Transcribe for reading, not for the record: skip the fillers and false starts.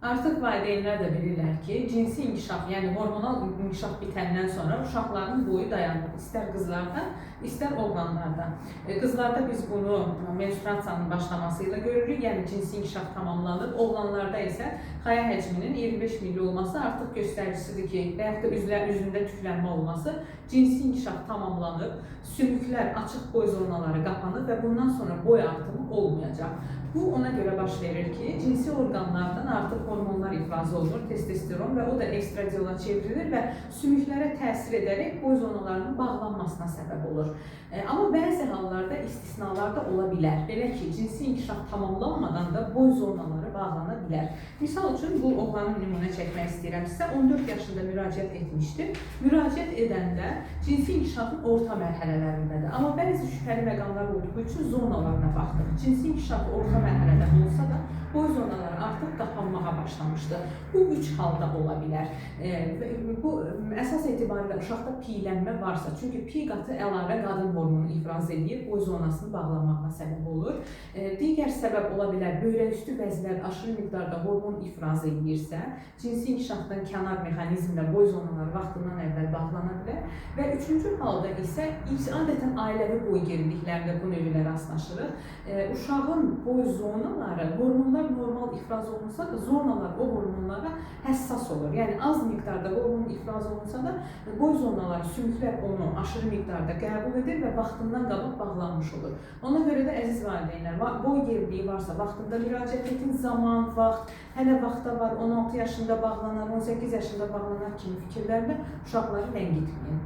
Artıq valideynlər də bilirlər ki, cinsi inkişaf, yəni hormonal inkişaf bitəndən sonra uşaqların boyu dayanır. İstər qızlarda, istər oğlanlarda. Qızlarda biz bunu menstruasiyanın başlaması ilə görürük, yəni cinsi inkişaf tamamlanır. Oğlanlarda isə xaya həcminin 25 milli olması artıq göstəricisidir ki, və yaxud da üzündə tüklənmə olması cinsi inkişaf tamamlanır, sümüklər, açıq boy zonaları qapanır və bundan sonra boy artımı olmayacaq. Bu ona görə baş verir ki, cinsi orqanlardan artıq hormonlar ifraz olunur, testosteron və o da estradiola çevrilir və sümüklərə təsir edərək boy zonalarının bağlanmasına səbəb olur. Amma bəzi hallarda istisnalar da ola bilər. Belə ki, cinsi inkişaf tamamlanmadan da boy zonaları bağlana bilər. Misal üçün, bu oğlanın nümunə çəkmək istəyirəm sizə. 14 yaşında müraciət etmişdir. Müraciət edəndə cinsi inkişafın orta mərhələlərindədir. Amma bəzi şübhəli məqamlar olduğu üçün zonalarına baxdıq. Cinsi inkişaf orta mərhələdə olsa da, boy zonaları artıq qapanmağa başlamışdı. Bu üç halda ola bilər. Bu əsas etibarilə uşaqda piylənmə varsa, çünki piy qatı əlavə qadın hormonu ifraz edir, boy zonasının bağlanmağına səbəb olur. Digər səbəb ola bilər, böyrəüstü vəzlər aşırı miqdarda hormon ifraz edirsə, cinsi inkişafdan kənar mexanizmlə boy zonaları vaxtından əvvəl bağlana bilər. Və üçüncü halda isə adətən ailəvi boy geriliklərində bu növlə rastlaşırıq. Uşağın boy zonaları, hormonlar normal ifraz olunsa da, zonalar o hormonlara həssas olur. Yəni az miqdarda hormon ifraz olunsa da, boy zonaları, sümüklər onu aşırı miqdarda qəbul edir və vaxtından qabaq bağlanmış olur. Ona görə də əziz valideynlər, boy geriliyi varsa, vaxtında müraciət edin, zaman, vaxt, hələ vaxtda var, 16 yaşında bağlanar, 18 yaşında bağlanar kimi fikirlərlə uşaqları ləngitməyin.